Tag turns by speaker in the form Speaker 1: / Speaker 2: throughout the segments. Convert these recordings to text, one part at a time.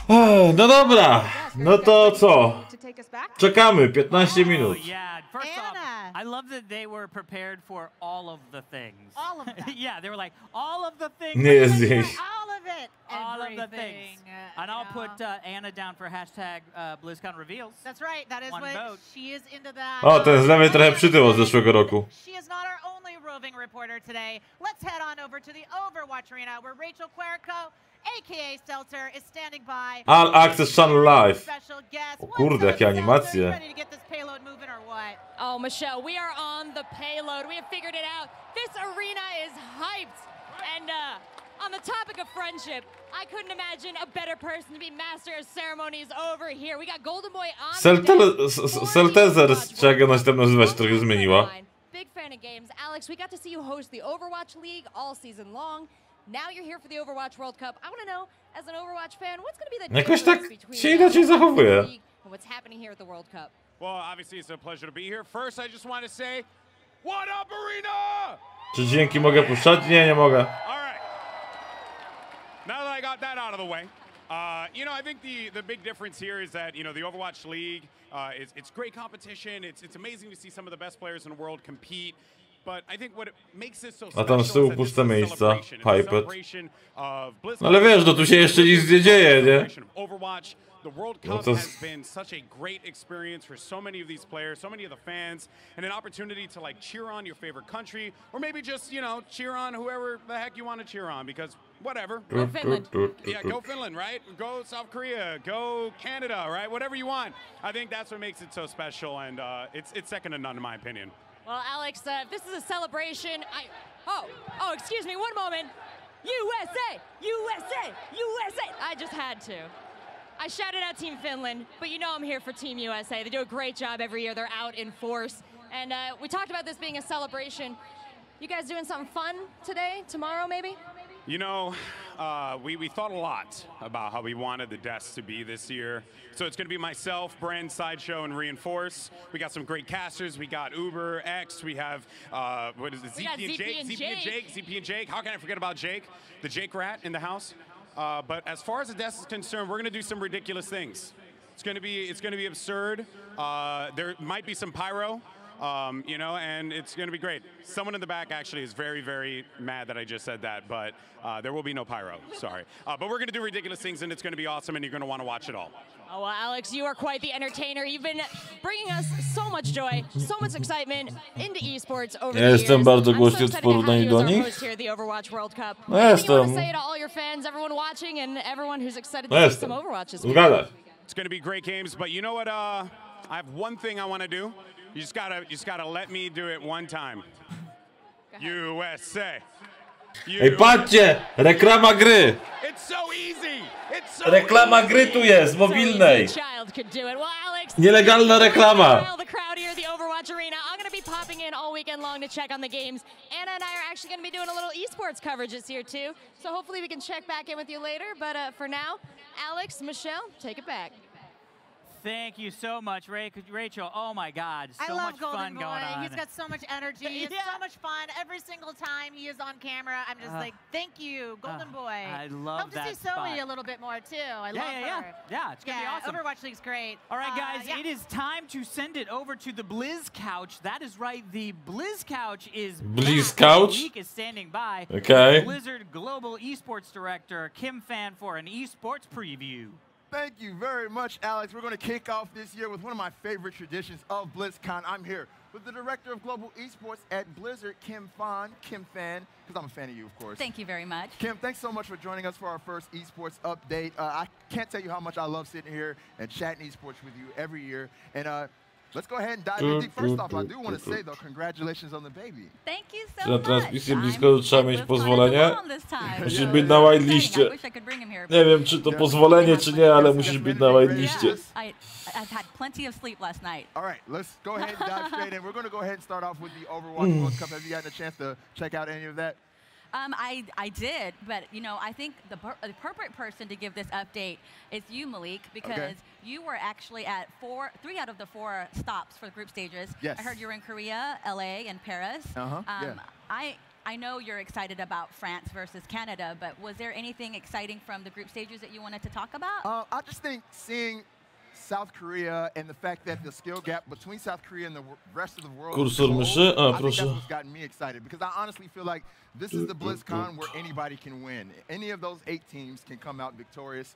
Speaker 1: No dobra, no to co? Czekamy 15 minut.
Speaker 2: I love that they were prepared for all of the things. All of them. Yeah, they were like, all of the things.
Speaker 1: Nie jest jej.
Speaker 2: All of it. All of the things. And I'll put Anna down for hashtag Blizzcon reveals.
Speaker 3: That's right. That is what she is into that.
Speaker 1: O, ten z lewej trochę przytył od zeszłego roku.
Speaker 3: She is not our only roving reporter today. Let's head on over to the Overwatch arena where Rachel Querico, a.k.a. Stelter, is standing by.
Speaker 1: All Access Channel Live. O kurde, jakie animacje.
Speaker 4: Oh, Michelle, we are on the payload. We have figured it out. This arena is hyped. And on the topic of friendship, I couldn't imagine a better person to be master of ceremonies over here. We got Golden Boy on
Speaker 1: Seltezer, czy jak ona się tam nazywa, się trochę zmieniła.
Speaker 4: Big fan of games. Alex, we got to see you host the Overwatch League all season long. Now you're here for the Overwatch World Cup. I want to know, as an Overwatch fan, what's going to be the
Speaker 1: Jakoś tak
Speaker 4: difference
Speaker 1: się inaczej zachowuje.
Speaker 4: and what's happening here at the World Cup?
Speaker 5: Well, obviously it's a pleasure to be here. First, I just want to say, what up, arena?
Speaker 1: Czy dźwięki mogę puszczać? Nie, nie mogę.
Speaker 5: All right. Now that I got that out of the way, you know, I think the big difference here is that, you know, the Overwatch League, it's great competition. It's amazing to see some of the best players in the world compete. But I think what makes this so
Speaker 1: A tam z tyłu puste miejsca. Pipet.
Speaker 5: No
Speaker 1: ale wiesz, no tu się jeszcze nic nie dzieje, nie?
Speaker 5: The World Cup has been such a great experience for so many of these players, so many of the fans, and an opportunity to like cheer on your favorite country, or maybe just, you know, cheer on whoever the heck you want to cheer on, because whatever.
Speaker 4: Go Finland.
Speaker 5: Yeah, go Finland, right? Go South Korea, go Canada, right? Whatever you want. I think that's what makes it so special, and it's second to none in my opinion.
Speaker 4: Well, Alex, if this is a celebration, oh, excuse me, one moment. USA, USA, USA. I just had to. I shouted out Team Finland, but you know I'm here for Team USA. They do a great job every year. They're out in force. And we talked about this being a celebration. You guys doing something fun today, tomorrow maybe?
Speaker 5: You know, we thought a lot about how we wanted the desks to be this year. So it's going to be myself, Brand, Sideshow, and Reinforce. We got some great casters. We got Uber, X. We have, what is it, ZP and Jake. How can I forget about Jake? The Jake Rat in the house. But as far as the desk is concerned, we're going to do some ridiculous things. It's going to be absurd. There might be some pyro. You know, and it's going to be great. Someone in the back actually is very, very mad that I just said that, but there will be no pyro, sorry. But we're going to do ridiculous things, and it's going to be awesome, and you're going to want to watch it all.
Speaker 4: Oh, well, Alex, you are quite the entertainer. You've been bringing us so much joy, so much excitement into esports over the years.
Speaker 1: Jestem bardzo głośny w porównaniu do nich.
Speaker 4: No jestem. Say to all your fans, everyone watching, and everyone who's excited to see some Overwatch this week.
Speaker 5: It's going to be great games, but you know what? I have one thing I want to do. You just gotta let me do it one time. USA.
Speaker 1: Ej, patrzcie! Reklama gry!
Speaker 5: It's so easy.
Speaker 1: Reklama gry tu jest, mobilnej. Nielegalna reklama.
Speaker 4: The crowd here at the Overwatch Arena. I'm going to be popping in all weekend long to check on the games. Anna and I are actually going to be doing a little esports coverage this year too. So hopefully we can check back in with you later. But for now, Alex, Michelle, take it back.
Speaker 2: Thank you so much, Rachel. Oh my God, so much fun going on.
Speaker 3: He's got so much energy. It's so much fun every single time he is on camera. I'm just like, thank you, Golden Boy.
Speaker 2: I love that.
Speaker 3: Hope to see Zoe a little bit more too. I love her.
Speaker 2: Yeah, it's gonna be awesome.
Speaker 3: Overwatch League's great.
Speaker 2: All right, guys, it is time to send it over to the Blizz Couch. That is right, the Blizz Couch is
Speaker 1: Blizz Couch.
Speaker 2: Week is standing by.
Speaker 1: Okay.
Speaker 2: Blizzard Global Esports Director Kim Fan for an esports preview.
Speaker 6: Thank you very much, Alex. We're going to kick off this year with one of my favorite traditions of BlizzCon. I'm here with the Director of Global Esports at Blizzard, Kim Fan, because I'm a fan of you, of course.
Speaker 7: Thank you very much.
Speaker 6: Kim, thanks so much for joining us for our first esports update. I can't tell you how much I love sitting here and chatting esports with you every year. And let's go ahead and dive in deep. First off, I do want to say, though, congratulations on the baby.
Speaker 7: Thank you so much.
Speaker 1: Na transmisję blisko trzeba mieć pozwolenie. Musisz być na whiteliście. Nie wiem, czy to pozwolenie, czy nie, ale musisz być na whiteliście.
Speaker 7: I've had plenty of sleep last night.
Speaker 6: All right, let's go ahead and dive straight in. We're going to go ahead and start off with the Overwatch World Cup. Have you gotten a chance to check out any of that?
Speaker 7: I did, but you know, I think the appropriate person to give this update is you, Malik, because you were actually at 3 out of the 4 stops for the group stages.
Speaker 6: Yes.
Speaker 7: I heard you were in Korea, LA, and Paris. I know you're excited about France versus Canada, but was there anything exciting from the group stages that you wanted to talk about?
Speaker 6: I just think seeing South Korea and the fact that the skill gap between South Korea and the rest of the world
Speaker 1: Kursor myszy? A,
Speaker 6: I think
Speaker 1: proszę.
Speaker 6: that's what's gotten me excited because I honestly feel like this is the Blizzcon where anybody can win. Any of those 8 teams can come out victorious.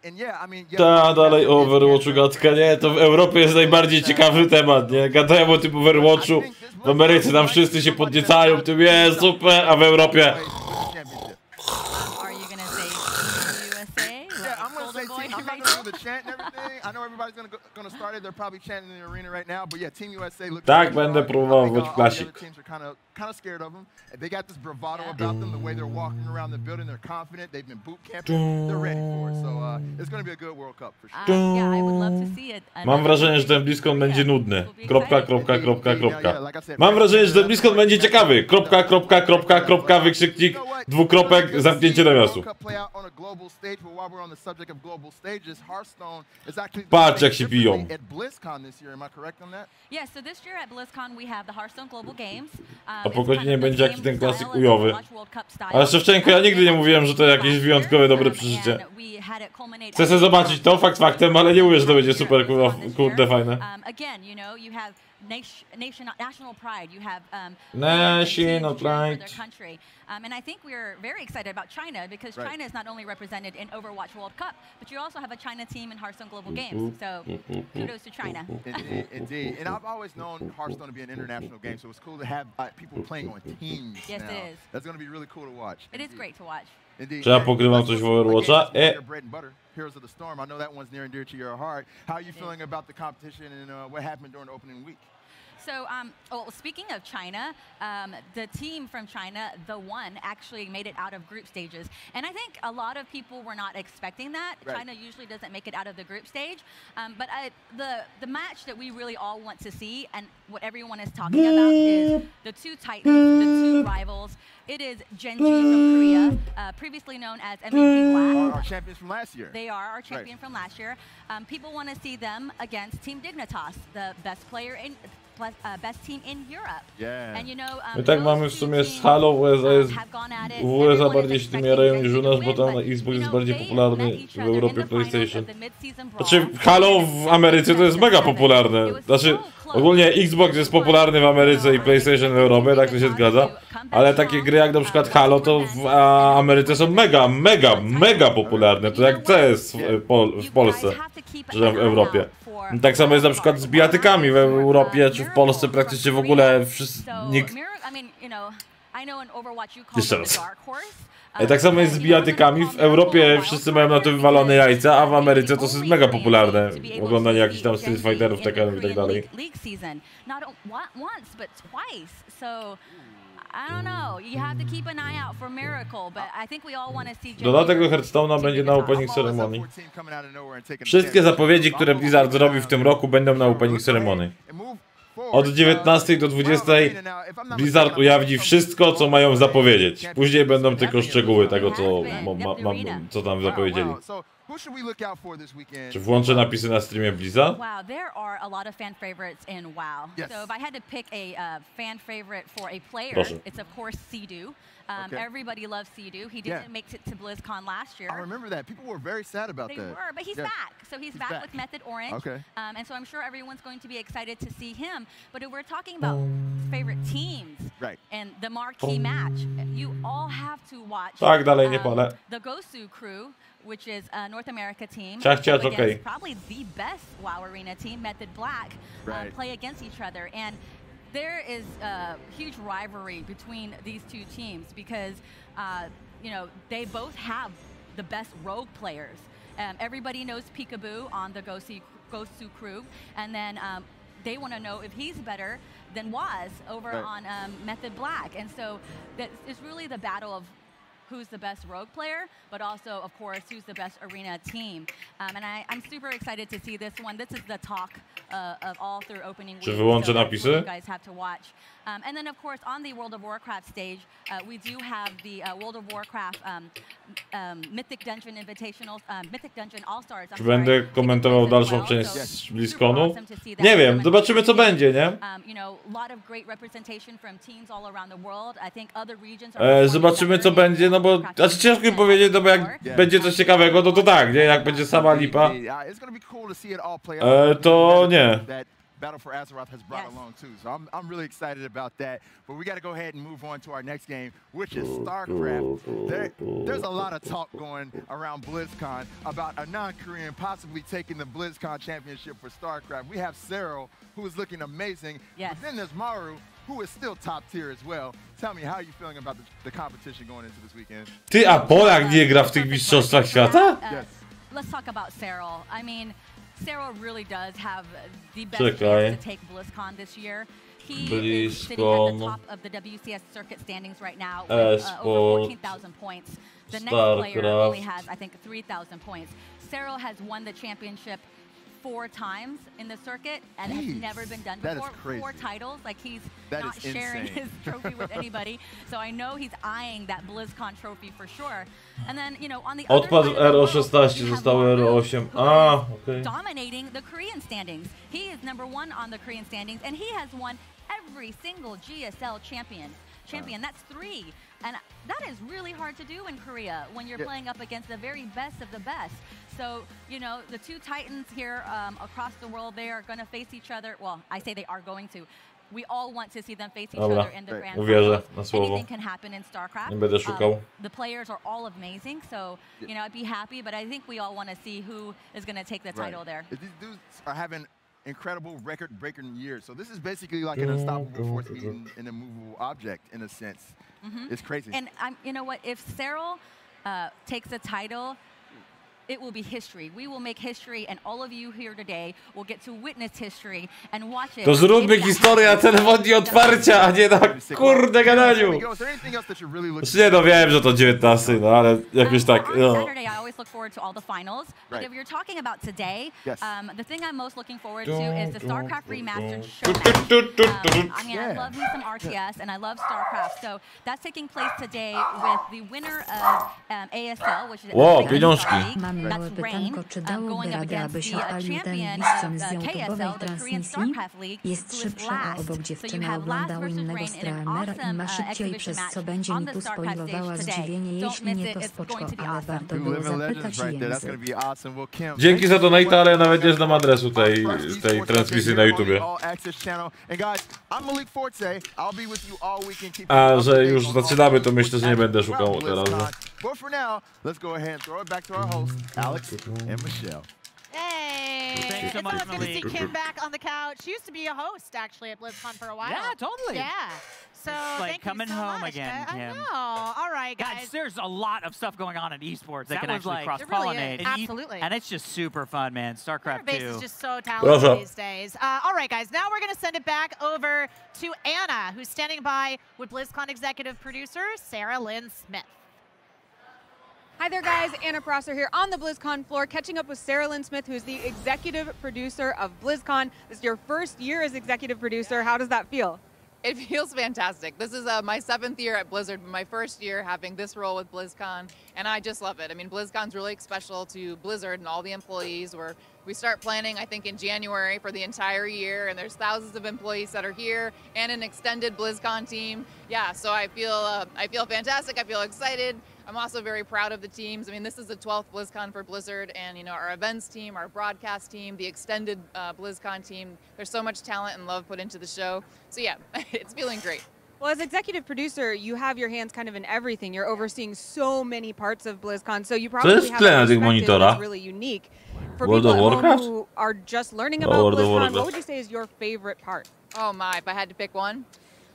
Speaker 6: And yeah, I mean,
Speaker 1: Ta, dalej o Overwatchu gadka, nie? To w Europie jest najbardziej ciekawy temat, nie? Gadają o tym Overwatchu. W Ameryce tam wszyscy się podniecają, tym jest super, a w Europie... Tak, będę próbował w Classic.
Speaker 6: Kind of scared of them. They got this bravado about them, the way they're walking around the building. They're confident. They've been boot camping. They're ready for it. So it's going to be a good World Cup for sure.
Speaker 7: Yeah, I would love to see it.
Speaker 1: Mam wrażenie, że ten Blizzcon będzie nudny. Kropka. Mam wrażenie, że ten Blizzcon będzie ciekawy. Kropka, wykrzyknik, dwukropek, zamknięcie nawiasu. Patrz, jak się biją.
Speaker 7: Yeah, so this year at BlizzCon we have the Hearthstone Global Games.
Speaker 1: A po godzinie będzie jakiś ten klasyk ujowy. Ale Szewczenko, ja nigdy nie mówiłem, że to jakieś wyjątkowe dobre przeżycie. Chcę sobie zobaczyć to, fakt faktem, ale nie mówię, że to będzie super, kurde, fajne.
Speaker 7: National pride. You have
Speaker 1: National pride.
Speaker 7: Their country, and I think we're very excited about China because China is not only represented in Overwatch World Cup, but you also have a China team in Hearthstone Global Games. So kudos to China.
Speaker 6: Indeed. And I've always known Hearthstone to be an international game, so it's cool to have people playing on teams.
Speaker 7: Yes,
Speaker 6: now.
Speaker 7: it is.
Speaker 6: That's going to be really cool to watch.
Speaker 7: It is great to watch.
Speaker 1: Czy ja pogrywam coś w Overwatcha?
Speaker 6: Heroes of the Storm. I know that one's near and dear to your heart. How are you feeling about the competition and what happened during the opening week?
Speaker 7: So, speaking of China, the team from China, the one, actually made it out of group stages. And I think a lot of people were not expecting that. Right. China usually doesn't make it out of the group stage. But the match that we really all want to see and what everyone is talking about is the 2 titans, the 2 rivals. It is Genji from Korea, previously known as MVP Black.
Speaker 6: Our champions from last year.
Speaker 7: They are our champion from last year. People want to see them against Team Dignitas, the best player in... best team in Europe.
Speaker 6: Yeah.
Speaker 7: And you know,
Speaker 1: my tak mamy w sumie z Halo, w USA bardziej się tym jarają niż u nas, bo tam Xbox jest bardziej popularny, w Europie PlayStation. Znaczy Halo w Ameryce to jest mega popularne. Znaczy ogólnie Xbox jest popularny w Ameryce i PlayStation w Europie, tak to się zgadza. Ale takie gry jak na przykład Halo to w Ameryce są mega popularne. To jak CS w Polsce, że w Europie. Tak samo jest na przykład z bijatykami w Europie czy w Polsce praktycznie w ogóle nikt... Jeszcze raz. Tak samo jest z bijatykami. W Europie wszyscy mają na to wywalone jajca, a w Ameryce to jest mega popularne. Oglądanie jakichś tam Street Fighterów, Tekkenów i tak dalej. Dodatek do Hearthstone'a będzie na opening ceremonii. Wszystkie zapowiedzi, które Blizzard zrobi w tym roku, będą na opening ceremonii. Od 19 do 20 Blizzard ujawni wszystko, co mają zapowiedzieć. Później będą tylko szczegóły tego, co tam zapowiedzieli. Czy włączę napisy na streamie Blizza?
Speaker 7: Wow, there are a lot of fan favorites in WoW.
Speaker 6: Yes.
Speaker 7: So if I had to pick a fan favorite for a player,
Speaker 1: Proszę.
Speaker 7: it's of course Sea-Doo. Everybody loves Sea-Doo. He didn't make it to BlizzCon last year.
Speaker 6: I remember that. People were very sad about that.
Speaker 7: They were, but he's back. So he's back with Method Orange.
Speaker 6: Okay.
Speaker 7: And so I'm sure everyone's going to be excited to see him. But if we're talking about favorite teams and the marquee match, you all have to watch
Speaker 1: Tak, dalej nie palę.
Speaker 7: the Gosu crew, which is a North America team,
Speaker 1: okay.
Speaker 7: probably the best WoW Arena team, Method Black, play against each other. And there is a huge rivalry between these 2 teams because, you know, they both have the best rogue players. Everybody knows Peekaboo on the Gosu crew, and then they want to know if he's better than Waz over on Method Black. And so it's really the battle of who's the best rogue player, but also, of course, who's the best arena team. And I'm super excited to see this one. This is the talk of all through opening week.
Speaker 1: Czy wyłączę napisy?
Speaker 7: You guys have to watch. And then, of course, on the World of Warcraft stage, we do have the World of Warcraft Mythic Dungeon Invitational, Mythic Dungeon All-Stars.
Speaker 1: Czy będę komentował dalszą część z Blizzconu? Nie wiem, zobaczymy co będzie, nie? Zobaczymy co będzie, no bo znaczy ciężko mi powiedzieć, no bo jak będzie coś ciekawego, no to tak, nie? Jak będzie sama lipa, to nie.
Speaker 6: Battle for Azeroth has brought along too, so I'm really excited about that. But we got to go ahead and move on to our next game, which is StarCraft. There's a lot of talk going around BlizzCon about a non-Korean possibly taking the BlizzCon championship for StarCraft. We have Cyril, who is looking amazing, but then there's Maru, who is still top tier as well. Tell me, how are you feeling about the competition going into this weekend?
Speaker 1: Ty, a Polak nie gra w tych mistrzostwach świata?
Speaker 7: Let's talk about Cyril. I mean, Cyril really does have the best chance to take BlizzCon this year. He is sitting at the top of the WCS circuit standings right now with over 14,000 points. The next player only has, I think, 3,000 points. Cyril has won the championship 4 times in the circuit and has never been done before. 4 titles, like he's not sharing his trophy with anybody. So I know he's eyeing that BlizzCon trophy for sure. And then, you know, on the other
Speaker 1: Odpadł RO16, zostały RO8. Okay.
Speaker 7: Dominating the Korean standings. He is #1 on the Korean standings, and he has won every single GSL champion. That's 3. And that is really hard to do in Korea when you're playing up against the very best of the best. So, you know, the 2 titans here across the world, they are going to face each other. Well, I say they are going to. We all want to see them face each other in the grand finals. Anything can happen in StarCraft.
Speaker 1: Nie będę szukał.
Speaker 7: The players are all amazing, so, you know, I'd be happy, but I think we all want to see who is going to take the title there.
Speaker 6: These dudes are having incredible record-breaking years. So this is basically like an unstoppable force beating an immovable object in a sense. It's crazy.
Speaker 7: And you know what? If Cyril takes the title, it will be history. We will make history, and all of you here today will get to witness history and watch it.
Speaker 1: To zróbmy historię na telefonie otwarcia, a nie na kurde gadaniu. Nie no, wiem, że to 19, no ale jakoś tak.
Speaker 7: Saturday, I always look forward to all the finals. But if you're talking about today, the thing I'm most looking forward to is the StarCraft Remastered show match. I mean, I love me some RTS, and I love StarCraft. So that's taking place today with the winner of ASL, which is
Speaker 1: pieniążki.
Speaker 8: Małe pytanko, czy dałoby radę, aby się odpalił ten Blizzcon z YouTube'owej transmisji? Jest szybszy, a obok dziewczyny oglądał innego streamera i ma szybciej, przez co będzie mi tu spoilowała zdziwienie. Jeśli nie, to spoczko, ale warto było zapytać język.
Speaker 1: Dzięki za donate'a, ale nawet nie znam adresu tej transmisji na YouTubie. A że już zaczynamy, to myślę, że nie będę szukał teraz.
Speaker 6: But for now, let's go ahead and throw it back to our hosts, Alex and Michelle.
Speaker 3: Hey!
Speaker 2: Thanks so much,
Speaker 3: it's always good to see Kim back on the couch. She used to be a host, actually, at BlizzCon for a while.
Speaker 2: Yeah, totally.
Speaker 3: Yeah. So,
Speaker 2: like coming home again, Kim.
Speaker 3: I know. All right, guys.
Speaker 2: There's a lot of stuff going on in esports that can actually cross-pollinate.
Speaker 3: Really absolutely.
Speaker 2: And it's just super fun, man. StarCraft 2.
Speaker 3: Base is just so talented these days. All right, guys. Now we're going to send it back over to Anna, who's standing by with BlizzCon executive producer Sarah Lynn Smith.
Speaker 9: Hi there, guys. Anna Prosser here on the BlizzCon floor, catching up with Sarah Lynn Smith, who's the executive producer of BlizzCon. This is your first year as executive producer. How does that feel?
Speaker 10: It feels fantastic. This is my 7th year at Blizzard, my first year having this role with BlizzCon, and I just love it. I mean, BlizzCon's really special to Blizzard and all the employees. We start planning, I think, in January for the entire year, and there's thousands of employees that are here and an extended BlizzCon team. Yeah, so I feel fantastic. I feel excited. I'm also very proud of the teams. I mean, this is the 12th BlizzCon for Blizzard, and you know, our events team, our broadcast team, the extended BlizzCon team. There's so much talent and love put into the show. So yeah, it's feeling great.
Speaker 9: Well, as executive producer, you have your hands kind of in everything. You're overseeing so many parts of BlizzCon, so you probably have a perspective that's really unique. For people at home who are just learning about BlizzCon, what would you say is your favorite part?
Speaker 10: Oh my, if I had to pick one?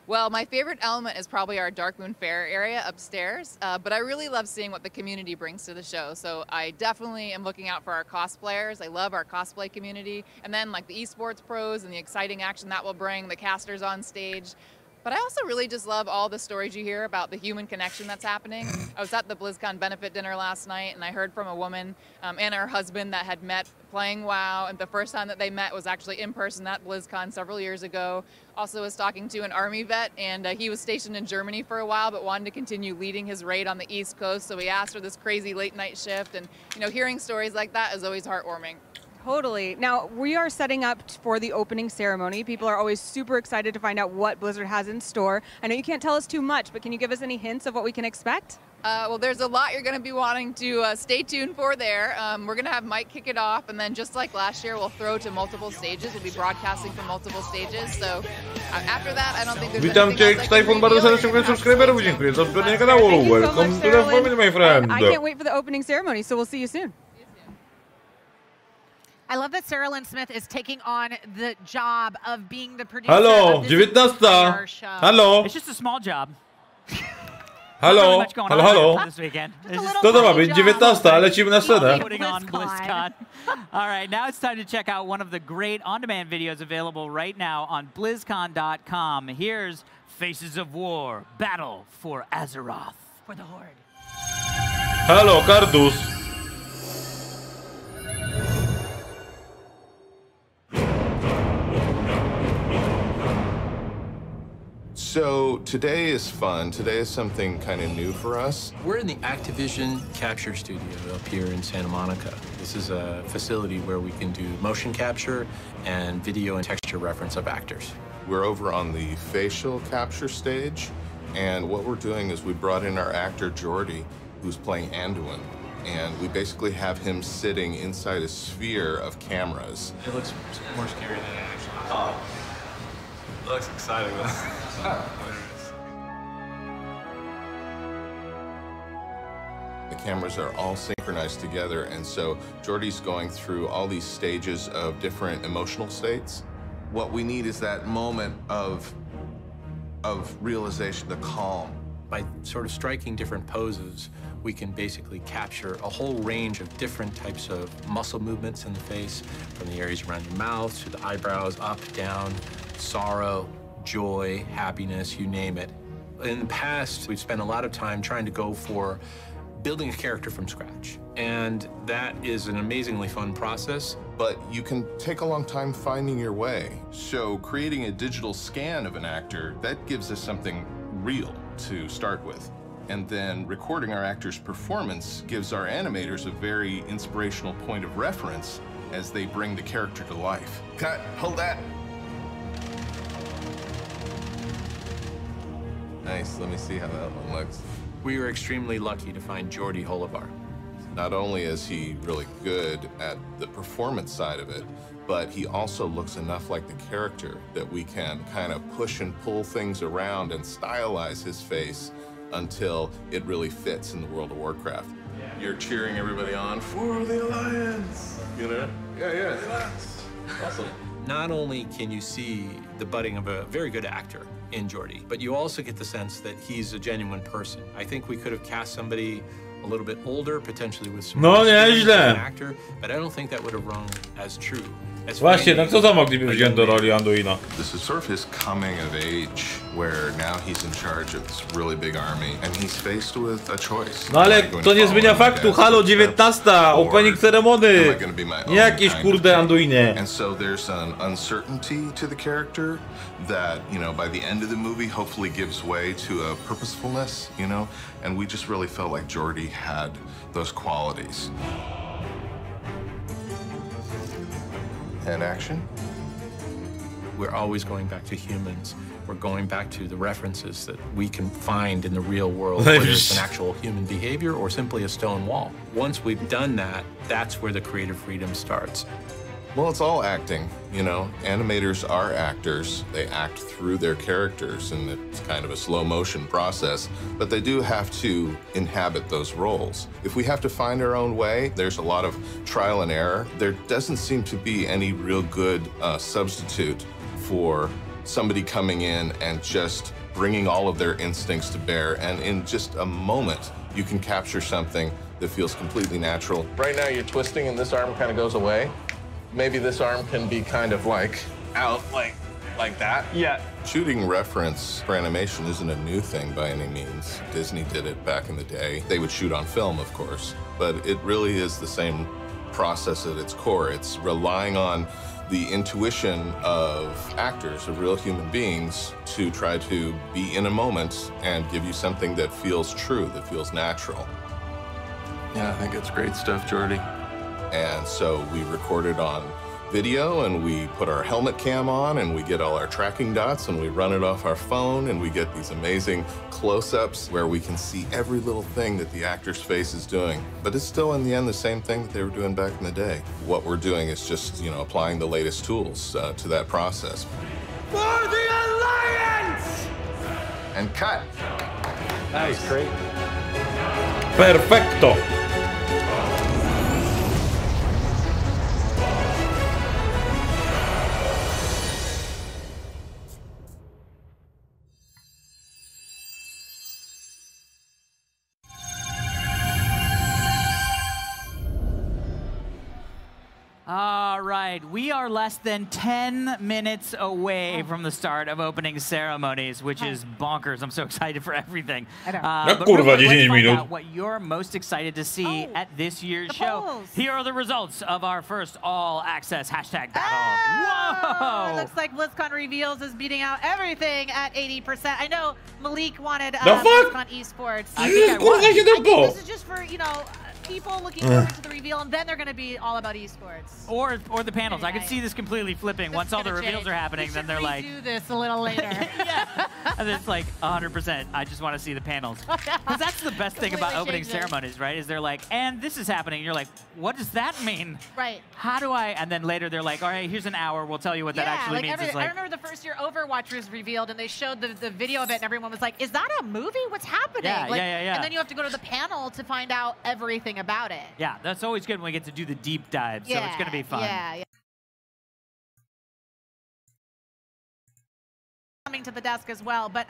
Speaker 10: Well, my favorite element is probably our Darkmoon Fair area upstairs, but I really love seeing what the community brings to the show. So I definitely am looking out for our cosplayers. I love our cosplay community. And then like the esports pros and the exciting action that will bring, the casters on stage. But I also really just love all the stories you hear about the human connection that's happening. I was at the BlizzCon benefit dinner last night, and I heard from a woman and her husband that had met playing WoW, and the first time that they met was actually in person at BlizzCon several years ago. Also was talking to an Army vet, and he was stationed in Germany for a while, but wanted to continue leading his raid on the East Coast, so he asked for this crazy late night shift, and hearing stories like that is always heartwarming.
Speaker 9: Totally. Now, we are setting up for the opening ceremony. People are always super excited to find out what Blizzard has in store. I know you can't tell us too much, but can you give us any hints of what we can expect?
Speaker 10: Well, there's a lot you're going to be wanting to stay tuned for there. We're going to have Mike kick it off, and then just like last year, we'll throw to multiple stages. We'll be broadcasting from multiple stages, so after that, I don't think there's
Speaker 1: Witam cię, Xtyfon, bardzo serdecznie subskryberów, dziękuję za wspieranie kanału. Welcome to the family, my friend.
Speaker 9: I can't wait for the opening ceremony, so we'll see you soon.
Speaker 3: I love that Sarah Lynn Smith is taking on the job of being the producer.
Speaker 1: Halo, 19. Halo.
Speaker 2: It's just a small job.
Speaker 1: Halo, halo.
Speaker 2: This weekend.
Speaker 1: To to ma być 19, lecimy na scenę.
Speaker 2: Putting on BlizzCon. All right, now it's time to check out one of the great on-demand videos available right now on BlizzCon.com. Here's Faces of War, Battle for Azeroth. For the Horde.
Speaker 1: Halo, Kardus.
Speaker 11: So today is fun. Today is something kind of new for us.
Speaker 12: We're in the Activision Capture Studio up here in Santa Monica. This is a facility where we can do motion capture and video and texture reference of actors.
Speaker 11: We're over on the facial capture stage, and what we're doing is we brought in our actor Jordy, who's playing Anduin, and we basically have him sitting inside a sphere of cameras.
Speaker 12: It looks more scary than it actually is. Oh. It looks exciting though.
Speaker 11: The cameras are all synchronized together, and so Jordy's going through all these stages of different emotional states. What we need is that moment of realization, the calm.
Speaker 12: By sort of striking different poses, we can basically capture a whole range of different types of muscle movements in the face, from the areas around your mouth to the eyebrows, up, down, sorrow, joy, happiness, you name it. In the past, we've spent a lot of time trying to go for building a character from scratch. And that is an amazingly fun process.
Speaker 11: But you can take a long time finding your way. So creating a digital scan of an actor, that gives us something real to start with. And then recording our actor's performance gives our animators a very inspirational point of reference as they bring the character to life. Cut, hold that. Nice, let me see how that one looks.
Speaker 12: We were extremely lucky to find Jordy Holovar.
Speaker 11: Not only is he really good at the performance side of it, but he also looks enough like the character that we can kind of push and pull things around and stylize his face until it really fits in the World of Warcraft. You're cheering everybody on for the Alliance, you know? Yeah, relax. Awesome.
Speaker 12: Not only can you see the budding of a very good actor in Jordy, but you also get the sense that he's a genuine person. I think we could have cast somebody a little bit older, potentially with some actor, but I don't think that would have rung as true.
Speaker 1: Właśnie, no kto to mogliby wziąć do roli Anduina?
Speaker 11: This is sort of his coming of age, where now he's in charge of this really big army, and he's faced with a choice.
Speaker 1: No ale to nie zmienia faktu, halo 19, opening ceremony, nie jakieś kurde Anduinie.
Speaker 11: And so there's an uncertainty to the character that, you know, by the end of the movie hopefully gives way to a purposefulness, you know, and we just really felt like Jordy had those qualities. And action?
Speaker 12: We're always going back to humans. We're going back to the references that we can find in the real world, whether it's an actual human behavior or simply a stone wall. Once we've done that, that's where the creative freedom starts.
Speaker 11: Well, it's all acting, you know. Animators are actors. They act through their characters, and it's kind of a slow motion process, but they do have to inhabit those roles. If we have to find our own way, there's a lot of trial and error. There doesn't seem to be any real good substitute for somebody coming in and just bringing all of their instincts to bear, and in just a moment, you can capture something that feels completely natural. Right now, you're twisting and this arm kind of goes away. Maybe this arm can be kind of like out like
Speaker 13: like that.
Speaker 12: Yeah.
Speaker 11: Shooting reference for animation isn't a new thing by any means. Disney did it back in the day. They would shoot on film, of course, but it really is the same process at its core. It's relying on the intuition of actors, of real human beings, to try to be in a moment and give you something that feels true, that feels natural.
Speaker 13: Yeah, I think it's great stuff, Jordy.
Speaker 11: And so we recorded on video, and we put our helmet cam on, and we get all our tracking dots, and we run it off our phone, and we get these amazing close-ups where we can see every little thing that the actor's face is doing. But it's still, in the end, the same thing that they were doing back in the day. What we're doing is just, applying the latest tools to that process.
Speaker 14: For the Alliance!
Speaker 11: And cut.
Speaker 12: Nice, great.
Speaker 1: Perfecto.
Speaker 2: All right, we are less than 10 minutes away from the start of opening ceremonies, which is bonkers. I'm so excited for everything. But
Speaker 1: kurwa,
Speaker 2: let's
Speaker 1: 10
Speaker 2: find
Speaker 1: minut.
Speaker 2: out what you're most excited to see at this year's show. Here are the results of our first all-access hashtag battle. Whoa!
Speaker 3: Looks like BlizzCon Reveals is beating out everything at 80%. I know Malik wanted BlizzCon Esports.
Speaker 2: I think
Speaker 3: this is just for, people looking forward to the reveal, and then they're going to be all about esports.
Speaker 2: Or the panels. I could see this completely flipping. Once all the reveals are happening, then they're like...
Speaker 3: do this a little later.
Speaker 2: Yeah. And it's like 100%. I just want to see the panels. Because that's the best thing about opening ceremonies, right? Is they're like, and this is happening. And you're like, what does that mean?
Speaker 3: Right.
Speaker 2: How do I... And then later they're like, all right, here's an hour. We'll tell you what that actually means.
Speaker 3: I remember the first year Overwatch was revealed, and they showed the video of it, and everyone was like, is that a movie? What's happening?
Speaker 2: Yeah.
Speaker 3: And then you have to go to the panel to find out everything about it.
Speaker 2: Yeah, that's always good when we get to do the deep dive, so it's going to be fun.
Speaker 3: Yeah. Coming to the desk as well, but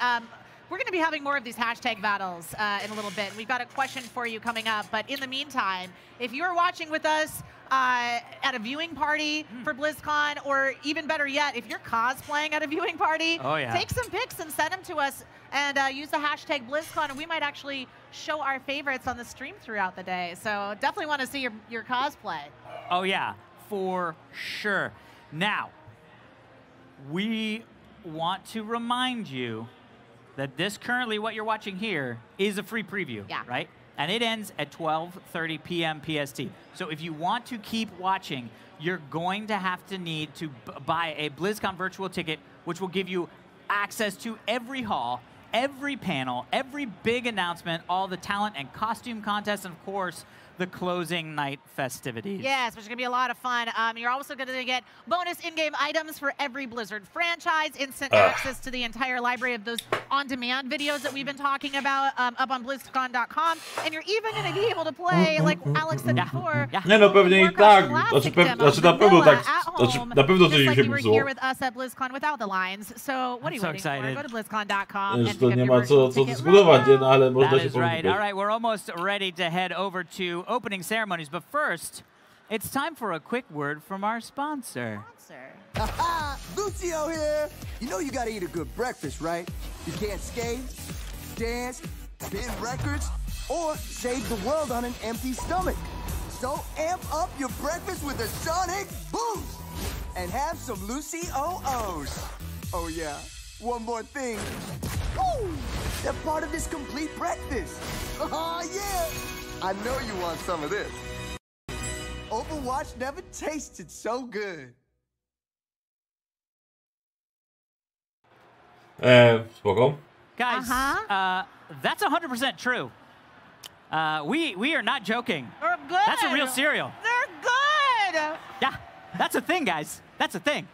Speaker 3: we're going to be having more of these hashtag battles in a little bit. We've got a question for you coming up, but in the meantime, if you're watching with us at a viewing party for BlizzCon, or even better yet, if you're cosplaying at a viewing party, take some pics and send them to us, and use the hashtag BlizzCon, and we might actually show our favorites on the stream throughout the day. So definitely want to see your cosplay.
Speaker 2: Oh yeah, for sure. Now, we want to remind you that this currently, what you're watching here, is a free preview, right? And it ends at 12:30 p.m. PST. So if you want to keep watching, you're going to have to need to buy a BlizzCon virtual ticket, which will give you access to every hall, every panel, every big announcement, all the talent and costume contests, and of course, the closing night festivities.
Speaker 3: Yes, which is going to be a lot of fun. You're also going to get bonus in-game items for every Blizzard franchise, instant access to the entire library of those on-demand videos that we've been talking about up on BlizzCon.com, and you're even going to be able to play, like Alex said before,
Speaker 1: Nie no, pewnie I tak. Znaczy na pewno tak. Na pewno coś się
Speaker 3: you were here with us at BlizzCon without the lines. So what are you waiting for? Go to BlizzCon.com and
Speaker 1: to nie ma co dyskutować, nie? No, ale można się
Speaker 2: right. All right, we're almost ready to head over to opening ceremonies, but first, it's time for a quick word from our sponsor.
Speaker 15: Haha, Lucio here. You know you gotta eat a good breakfast, right? You can't skate, dance, spin records, or save the world on an empty stomach. So amp up your breakfast with a Sonic Boost and have some Lucy-O-O's. Oh yeah, one more thing. Woo! They're part of this complete breakfast. Oh yeah! I know you want some of this. Overwatch never tasted so good.
Speaker 1: Spoko.
Speaker 2: Guys, that's 100% true. We are not joking.
Speaker 3: They're good.
Speaker 2: That's a real cereal.
Speaker 3: They're good.
Speaker 2: Yeah, that's a thing, guys. That's a thing.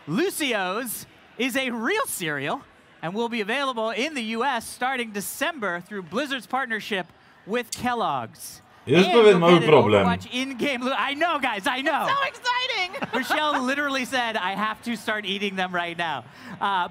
Speaker 2: Lucio's is a real cereal and will be available in the U.S. starting December through Blizzard's partnership with Kellogg's.
Speaker 1: Jest pewien mały problem.
Speaker 2: In-game. I know, guys, I know.
Speaker 3: It's so exciting.
Speaker 2: Michelle literally said, I have to start eating them right now.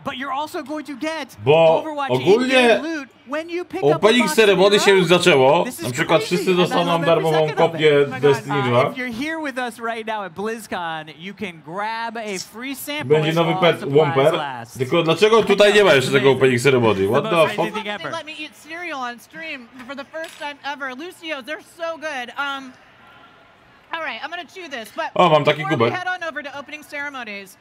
Speaker 2: But you're also going to get
Speaker 1: Bo
Speaker 2: Overwatch
Speaker 1: ogólnie
Speaker 2: loot when you pick up
Speaker 1: Opening Ceremony się już zaczęło. Na przykład wszyscy dostaną darmową kopię Destiny 2.
Speaker 2: If you're here with us right now at BlizzCon, you can grab a free sample.
Speaker 1: Będzie nowy pet Womper. Tylko dlaczego tutaj nie ma jeszcze tego Opening Ceremony? What the fuck?
Speaker 3: They let me eat cereal on stream for the first time ever. Lucio, they're so good. All right, I'm gonna chew this, but
Speaker 1: mam taki
Speaker 3: before we
Speaker 1: kubek.
Speaker 3: head on over to opening ceremonies,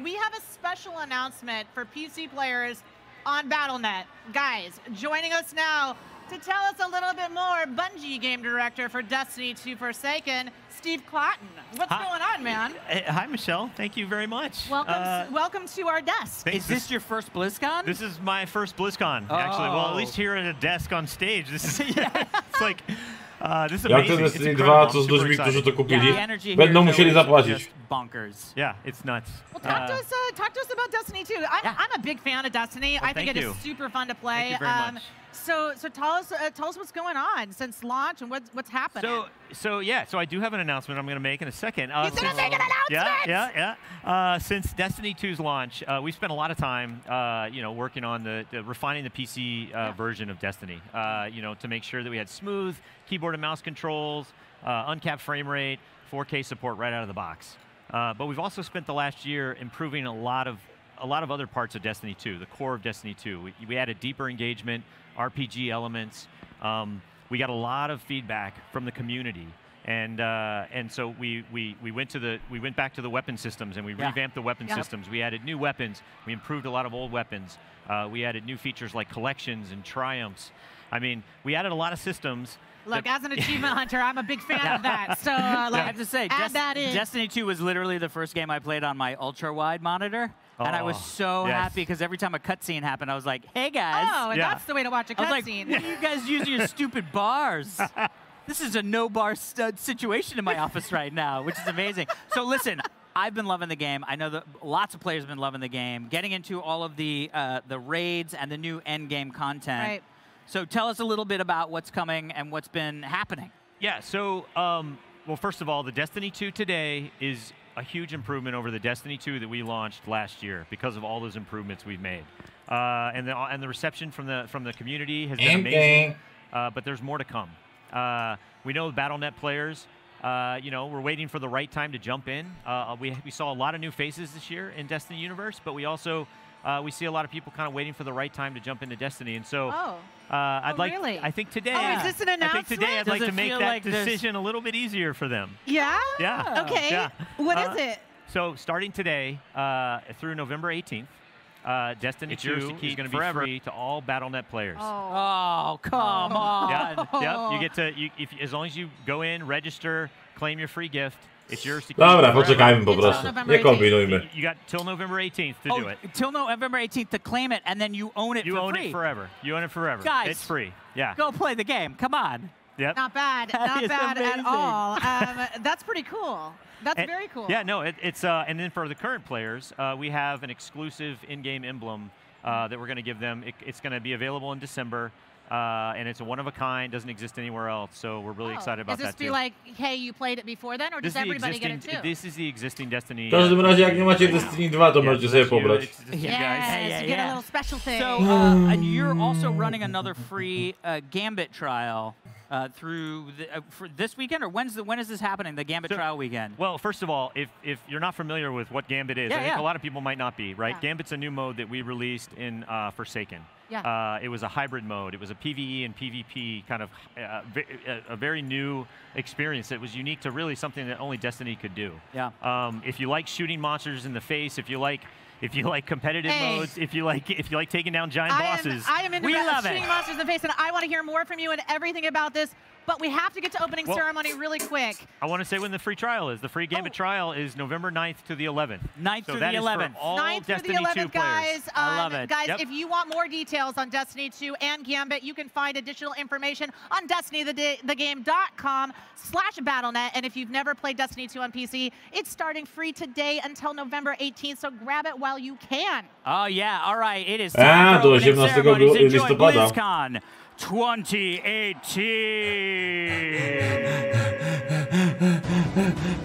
Speaker 3: we have a special announcement for PC players on Battle.net. Guys, joining us now to tell us a little bit more, Bungie game director for Destiny 2 Forsaken, Steve Clotton. What's going on, man?
Speaker 16: Hi, Michelle. Thank you very much.
Speaker 3: Welcome to our desk.
Speaker 2: Is this your first BlizzCon?
Speaker 16: This is my first BlizzCon, actually. Well, at least here at a desk on stage. This is it's like this is
Speaker 1: Jak to
Speaker 16: amazing.
Speaker 1: Destiny 2, co z ludźmi, którzy to kupili, będą musieli zapłacić.
Speaker 2: Bonkers.
Speaker 16: Yeah, it's nuts.
Speaker 3: Well, talk to us about Destiny 2. I'm a big fan of Destiny. I think it is super fun to play.
Speaker 16: Thank you very much.
Speaker 3: So tell us what's going on since launch and what's happening.
Speaker 16: So I do have an announcement I'm going to make in a second.
Speaker 3: He's going to make an announcement.
Speaker 16: Yeah. Since Destiny 2's launch, we spent a lot of time, working on the refining the PC version of Destiny. To make sure that we had smooth keyboard and mouse controls, uncapped frame rate, 4K support right out of the box. But we've also spent the last year improving a lot of other parts of Destiny 2, the core of Destiny 2. We added deeper engagement, RPG elements. We got a lot of feedback from the community, and so we went back to the weapon systems and we revamped the weapon systems. We added new weapons. We improved a lot of old weapons. We added new features like collections and triumphs. I mean, we added a lot of systems.
Speaker 3: Look, as an achievement hunter, I'm a big fan of that. So,
Speaker 2: I have to say,
Speaker 3: add that in.
Speaker 2: Destiny 2 was literally the first game I played on my ultra-wide monitor. And I was so happy because every time a cutscene happened, I was like, hey, guys.
Speaker 3: Oh, and that's the way to watch a cutscene.
Speaker 2: Like, what are you guys using your stupid bars? This is a no-bar situation in my office right now, which is amazing. So listen, I've been loving the game. I know that lots of players have been loving the game. Getting into all of the raids and the new end-game content.
Speaker 3: Right.
Speaker 2: So tell us a little bit about what's coming and what's been happening.
Speaker 16: Yeah, so, well, first of all, the Destiny 2 today is a huge improvement over the Destiny 2 that we launched last year because of all those improvements we've made. And the reception from the community has been amazing, but there's more to come. We know Battle.net players, we're waiting for the right time to jump in. We saw a lot of new faces this year in Destiny Universe, but we also we see a lot of people kind of waiting for the right time to jump into Destiny, and so
Speaker 3: really?
Speaker 16: I think today.
Speaker 3: Oh, is this an announcement?
Speaker 16: I think today I'd like to make that decision a little bit easier for them.
Speaker 3: Yeah.
Speaker 16: Yeah.
Speaker 3: Okay.
Speaker 16: Yeah.
Speaker 3: What is it?
Speaker 16: So starting today through November 18th, Destiny 2 is going to be free to all Battle.net players.
Speaker 2: Oh, come on.
Speaker 16: Yep. You get to as long as you go in, register, claim your free gift. It's yours to keep.
Speaker 1: Dobra, poczekajmy po prostu. Nie kombinujmy.
Speaker 16: You got till November 18th to do it.
Speaker 2: Till November 18th to claim it, and then you own it for free.
Speaker 16: You own it forever. You own it forever.
Speaker 2: Guys,
Speaker 16: it's free. Yeah.
Speaker 2: Go play the game. Come on.
Speaker 16: Yep.
Speaker 3: Not bad. Not bad at all. That's pretty cool. That's very cool.
Speaker 16: Yeah, no, it's and then for the current players, we have an exclusive in-game emblem that we're going to give them. It's going to be available in December. And it's a one-of-a-kind, doesn't exist anywhere else, so we're really excited about that, too.
Speaker 3: Does this be like, hey, you played it before then, or does everybody get it, too?
Speaker 16: This is the existing Destiny.
Speaker 1: W każdym razie, jak nie macie Destiny 2, to możecie sobie pobrać.
Speaker 3: Yes, you get a little special thing.
Speaker 2: So, and you're also running another free Gambit trial through for this weekend, or when is this happening, the Gambit trial weekend?
Speaker 16: Well, first of all, if you're not familiar with what Gambit is, I think a lot of people might not be, right?
Speaker 3: Yeah.
Speaker 16: Gambit's a new mode that we released in Forsaken.
Speaker 3: Yeah.
Speaker 16: It was a hybrid mode. It was a PvE and PvP kind of a very new experience that was unique to really something that only Destiny could do.
Speaker 2: Yeah.
Speaker 16: If you like shooting monsters in the face, if you like competitive modes, if you like taking down giant bosses,
Speaker 3: I am into shooting monsters in the face, and I want to hear more from you and everything about this. But we have to get to opening ceremony really quick.
Speaker 16: I want to say when the free trial is. The free Gambit trial is November 9th to the 11th.
Speaker 2: 9th through the 11th.
Speaker 16: All
Speaker 3: 9th
Speaker 16: Destiny
Speaker 3: through the 11th,
Speaker 16: 2
Speaker 3: guys.
Speaker 16: players. I love it.
Speaker 3: Guys, if you want more details on Destiny 2 and Gambit, you can find additional information on DestinyTheGame.com/BattleNet. And if you've never played Destiny 2 on PC, it's starting free today until November 18th, so grab it while you can.
Speaker 2: Oh, yeah. All right. It is time for opening ceremonies. Enjoy BlizzCon 2018.